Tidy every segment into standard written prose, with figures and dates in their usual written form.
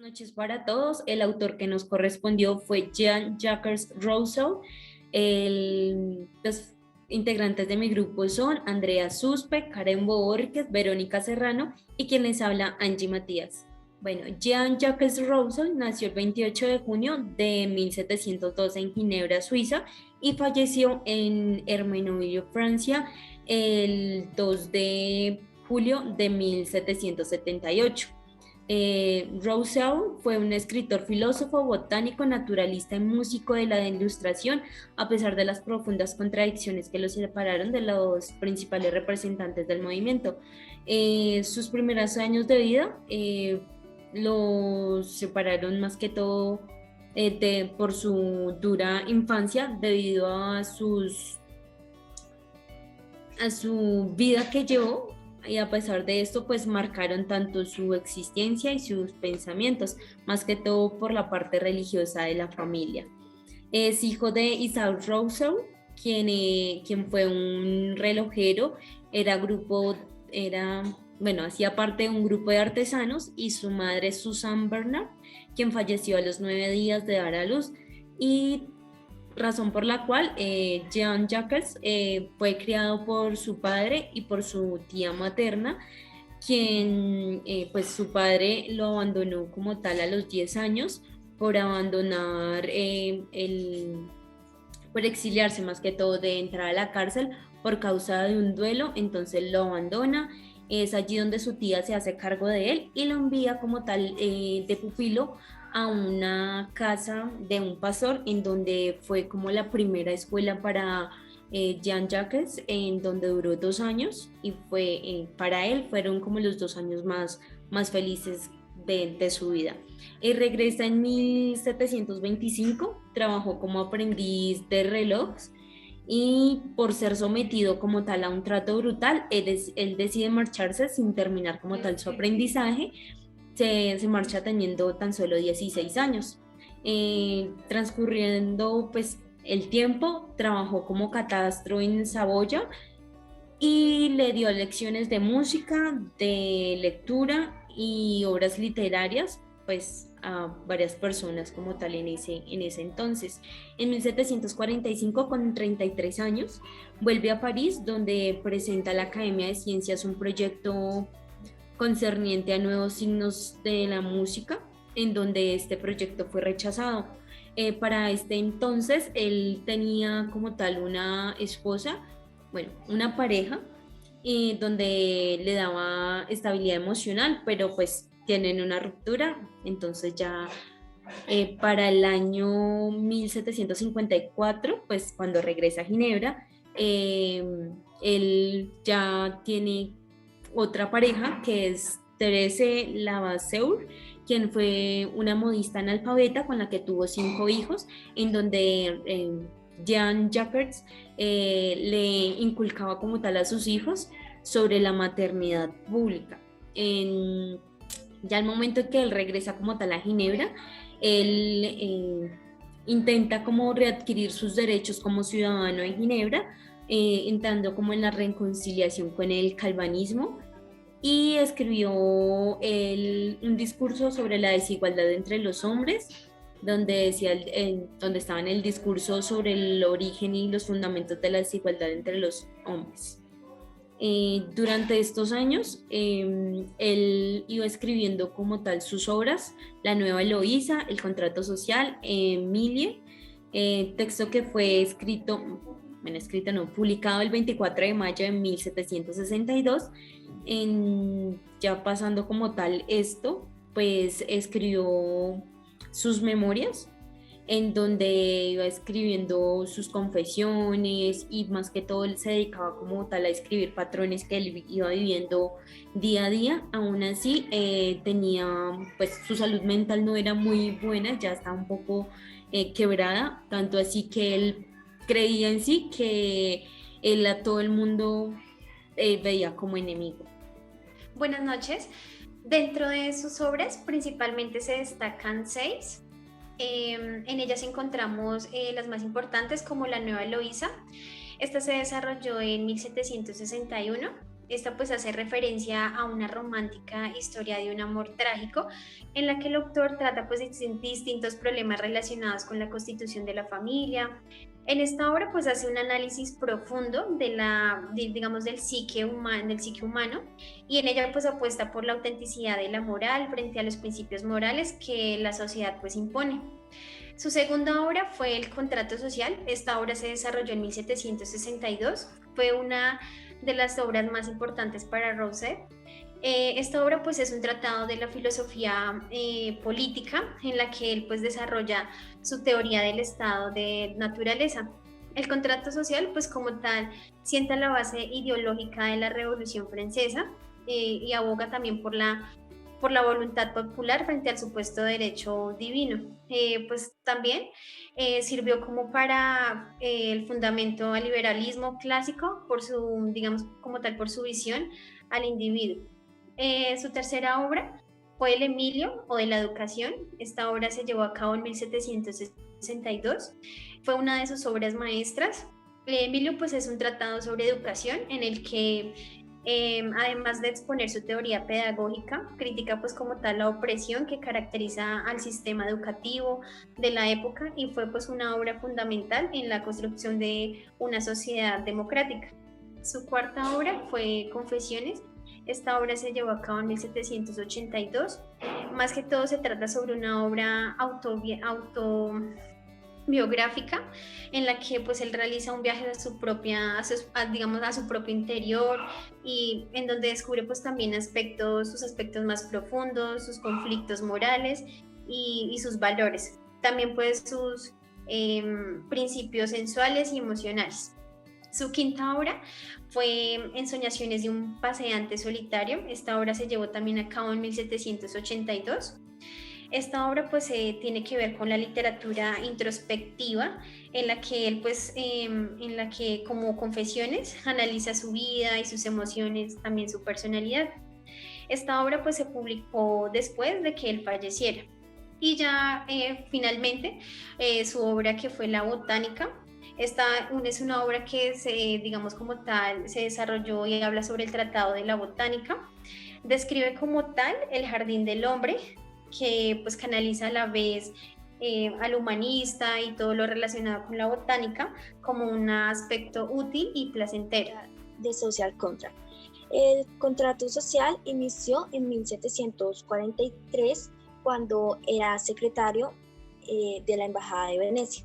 Noches para todos. El autor que nos correspondió fue Jean-Jacques Rousseau. Los integrantes de mi grupo son Andrea Suspe, Karen Borges, Verónica Serrano y quien les habla, Angie Matías. Bueno, Jean-Jacques Rousseau nació el 28 de junio de 1712 en Ginebra, Suiza, y falleció en Hermeneuil, Francia, el 2 de julio de 1778. Rousseau fue un escritor, filósofo, botánico, naturalista y músico de la Ilustración, a pesar de las profundas contradicciones que lo separaron de los principales representantes del movimiento. Sus primeros años de vida los separaron más que todo por su dura infancia debido a su vida que llevó, y a pesar de esto pues marcaron tanto su existencia y sus pensamientos, más que todo por la parte religiosa de la familia. Es hijo de Isaac Rousseau, quien fue un relojero, hacía parte de un grupo de artesanos, y su madre Susan Bernard, quien falleció a los 9 días de dar a luz, y razón por la cual Jean-Jacques fue criado por su padre y por su tía materna, quien pues su padre lo abandonó como tal a los 10 años por por exiliarse más que todo de entrar a la cárcel por causa de un duelo. Entonces lo abandona. Es allí donde su tía se hace cargo de él y lo envía como tal de pupilo a una casa de un pastor, en donde fue como la primera escuela para Jean-Jacques, en donde duró 2 años, y para él fueron como los 2 años más felices de su vida. Regresa en 1725, trabajó como aprendiz de relojes, y por ser sometido como tal a un trato brutal, él decide marcharse sin terminar como tal su aprendizaje. Se marcha teniendo tan solo 16 años. Transcurriendo pues el tiempo, trabajó como catastro en Saboya y le dio lecciones de música, de lectura y obras literarias pues a varias personas como tal en ese entonces. En 1745, con 33 años, vuelve a París, donde presenta a la Academia de Ciencias un proyecto concerniente a nuevos signos de la música, en donde este proyecto fue rechazado. Para este entonces él tenía como tal una esposa, bueno, una pareja, donde le daba estabilidad emocional, pero pues tienen una ruptura. Entonces ya para el año 1754, pues cuando regresa a Ginebra, él ya tiene otra pareja, que es Thérèse Lavasseur, quien fue una modista analfabeta con la que tuvo 5 hijos, en donde Jean-Jacques le inculcaba como tal a sus hijos sobre la maternidad pública. Ya al momento en que él regresa como tal a Ginebra, él intenta como readquirir sus derechos como ciudadano en Ginebra, entrando como en la reconciliación con el calvinismo, y escribió un discurso sobre la desigualdad entre los hombres, donde estaba en el discurso sobre el origen y los fundamentos de la desigualdad entre los hombres. Durante estos años, él iba escribiendo como tal sus obras: La Nueva Eloísa, El Contrato Social, Emilie, texto que fue publicado el 24 de mayo de 1762. Ya pasando como tal esto, pues escribió sus memorias, en donde iba escribiendo sus confesiones, y más que todo él se dedicaba como tal a escribir patrones que él iba viviendo día a día. Aún así, pues su salud mental no era muy buena, ya estaba un poco quebrada, tanto así que él creía en sí que él a todo el mundo veía como enemigo. Buenas noches. Dentro de sus obras principalmente se destacan 6. En ellas encontramos las más importantes, como La Nueva Eloísa. Esta se desarrolló en 1761. Esta pues hace referencia a una romántica historia de un amor trágico en la que el autor trata pues distintos problemas relacionados con la constitución de la familia. En esta obra pues hace un análisis profundo digamos del psique humano, y en ella pues apuesta por la autenticidad de la moral frente a los principios morales que la sociedad pues impone. Su segunda obra fue El contrato social. Esta obra se desarrolló en 1762. Fue una de las obras más importantes para Rousseau. Esta obra pues es un tratado de la filosofía política en la que él pues desarrolla su teoría del estado de naturaleza. El contrato social pues como tal sienta la base ideológica de la Revolución Francesa y aboga también por la voluntad popular frente al supuesto derecho divino. Pues también sirvió como para el fundamento al liberalismo clásico por su, digamos, como tal, por su visión al individuo. Su tercera obra fue El Emilio o de la educación. Esta obra se llevó a cabo en 1762. Fue una de sus obras maestras. Emilio pues es un tratado sobre educación en el que además de exponer su teoría pedagógica, critica pues como tal la opresión que caracteriza al sistema educativo de la época, y fue pues una obra fundamental en la construcción de una sociedad democrática. Su cuarta obra fue Confesiones. Esta obra se llevó a cabo en 1782. Más que todo se trata sobre una obra autobiográfica en la que pues él realiza un viaje a su propio interior, y en donde descubre pues también sus aspectos más profundos, sus conflictos morales y sus valores, también pues sus principios sensuales y emocionales. Su quinta obra fue Ensoñaciones de un paseante solitario. Esta obra se llevó también a cabo en 1782. Esta obra pues tiene que ver con la literatura introspectiva en la que él pues en la que como confesiones analiza su vida y sus emociones, también su personalidad. Esta obra pues se publicó después de que él falleciera. Y ya finalmente su obra, que fue La Botánica. Esta es una obra que digamos como tal se desarrolló y habla sobre el tratado de la botánica. Describe como tal el jardín del hombre, que pues canaliza a la vez al humanista y todo lo relacionado con la botánica como un aspecto útil y placentero. De Social Contract. El contrato social inició en 1743 cuando era secretario de la Embajada de Venecia.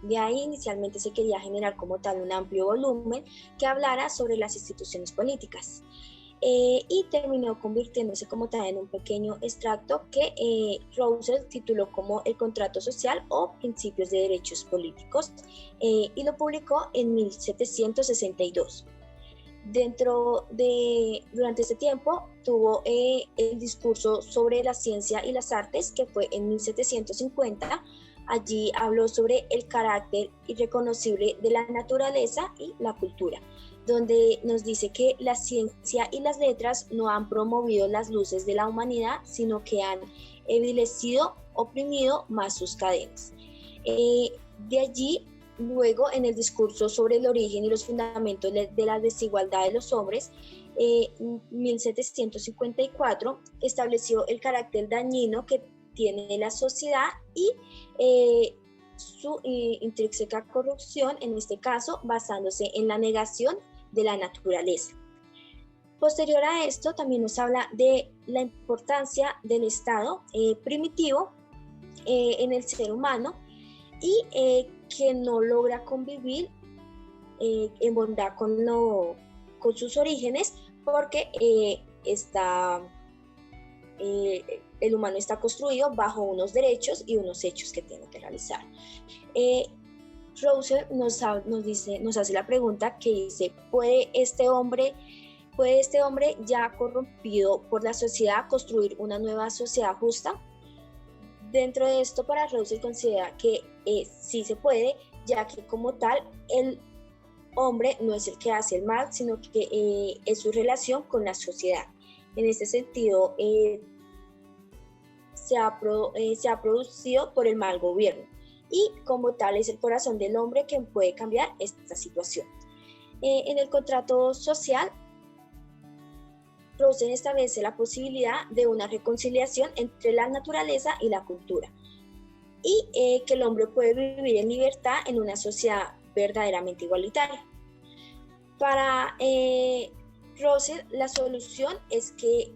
De ahí inicialmente se quería generar como tal un amplio volumen que hablara sobre las instituciones políticas. Y terminó convirtiéndose como tal en un pequeño extracto que Rousseau tituló como El contrato social o Principios de derechos políticos, y lo publicó en 1762. Durante ese tiempo tuvo el discurso sobre la ciencia y las artes, que fue en 1750. Allí habló sobre el carácter irreconocible de la naturaleza y la cultura, donde nos dice que la ciencia y las letras no han promovido las luces de la humanidad, sino que han envilecido, oprimido más sus cadenas. De allí, luego, en el discurso sobre el origen y los fundamentos de la desigualdad de los hombres, 1754, estableció el carácter dañino que tiene la sociedad y su intrínseca corrupción, en este caso basándose en la negación de la naturaleza. Posterior a esto también nos habla de la importancia del Estado primitivo en el ser humano, y que no logra convivir en bondad con sus orígenes, porque el humano está construido bajo unos derechos y unos hechos que tiene que realizar. Rousseau nos hace la pregunta que dice: ¿puede este hombre ya corrompido por la sociedad construir una nueva sociedad justa? Dentro de esto, para Rousseau considera que sí se puede, ya que como tal el hombre no es el que hace el mal, sino que es su relación con la sociedad. En este sentido, se ha producido por el mal gobierno, y como tal es el corazón del hombre quien puede cambiar esta situación. En el contrato social Rosen establece la posibilidad de una reconciliación entre la naturaleza y la cultura y que el hombre puede vivir en libertad en una sociedad verdaderamente igualitaria. Para Rosen, la solución es que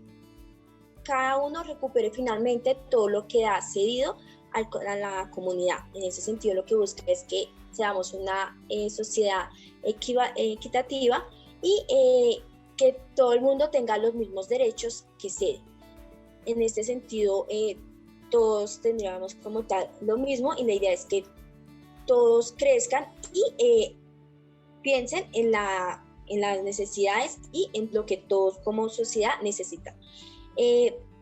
cada uno recupere finalmente todo lo que ha cedido a la comunidad. En ese sentido, lo que busca es que seamos una sociedad equitativa y que todo el mundo tenga los mismos derechos que cede. En este sentido, todos tendríamos como tal lo mismo y la idea es que todos crezcan y piensen en las necesidades y en lo que todos como sociedad necesitan.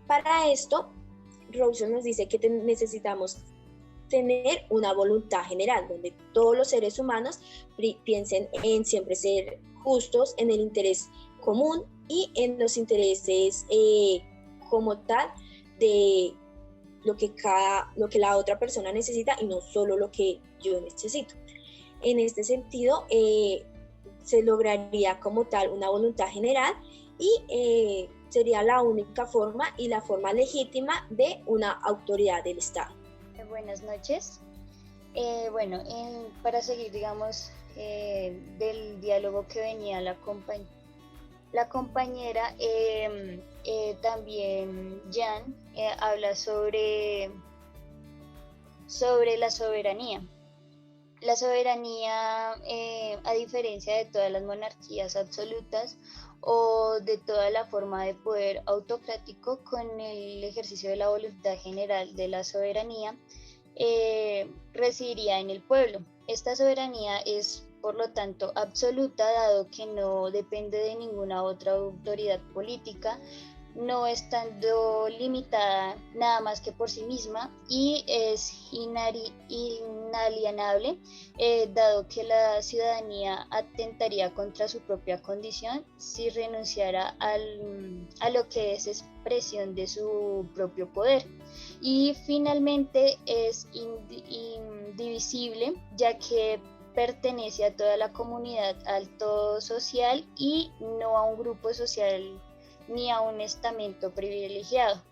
Para esto, Rousseau nos dice que necesitamos tener una voluntad general, donde todos los seres humanos piensen en siempre ser justos, en el interés común y en los intereses como tal de lo que la otra persona necesita y no solo lo que yo necesito. En este sentido, se lograría como tal una voluntad general y sería la única forma y la forma legítima de una autoridad del Estado. Buenas noches. Para seguir, digamos, del diálogo que venía la compañera, también Jan habla sobre la soberanía. La soberanía, a diferencia de todas las monarquías absolutas o de toda la forma de poder autocrático, con el ejercicio de la voluntad general de la soberanía, residiría en el pueblo. Esta soberanía es, por lo tanto, absoluta, dado que no depende de ninguna otra autoridad política, no estando limitada nada más que por sí misma, y es inalienable, dado que la ciudadanía atentaría contra su propia condición si renunciara a lo que es expresión de su propio poder. Y finalmente es indivisible, ya que pertenece a toda la comunidad, al todo social y no a un grupo social ni a un estamento privilegiado.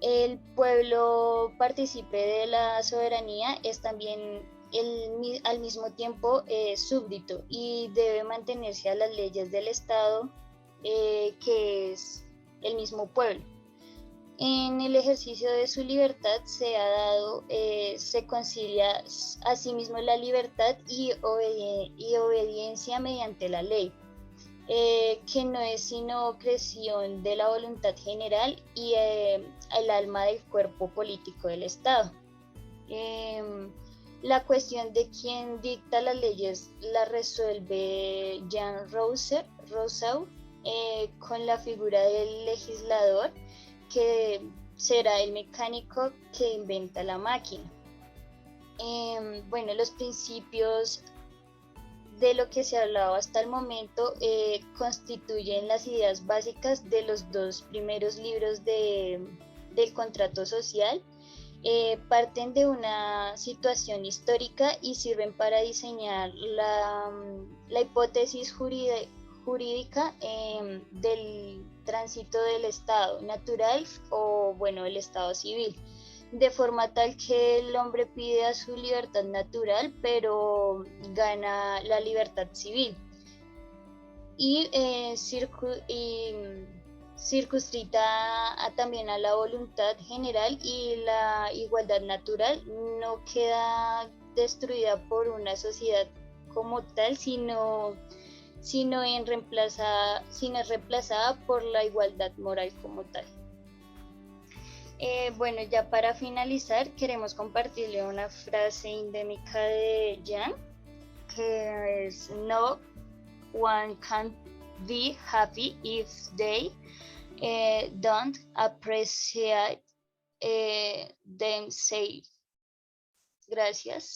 El pueblo partícipe de la soberanía es también al mismo tiempo súbdito y debe mantenerse a las leyes del Estado, que es el mismo pueblo. En el ejercicio de su libertad se concilia a sí mismo la libertad y obediencia mediante la ley, que no es sino creación de la voluntad general y el alma del cuerpo político del Estado. La cuestión de quién dicta las leyes la resuelve Jean Rousseau con la figura del legislador, que será el mecánico que inventa la máquina. Los principios de lo que se ha hablado hasta el momento constituyen las ideas básicas de los dos primeros libros del contrato social. Parten de una situación histórica y sirven para diseñar la hipótesis jurídica del tránsito del estado natural o el estado civil, de forma tal que el hombre pide a su libertad natural, pero gana la libertad civil. Y circunscrita también a la voluntad general, y la igualdad natural no queda destruida por una sociedad como tal, sino es reemplazada por la igualdad moral como tal. Ya para finalizar, queremos compartirle una frase endémica de Jan, que es: "No one can be happy if they don't appreciate themselves". Gracias.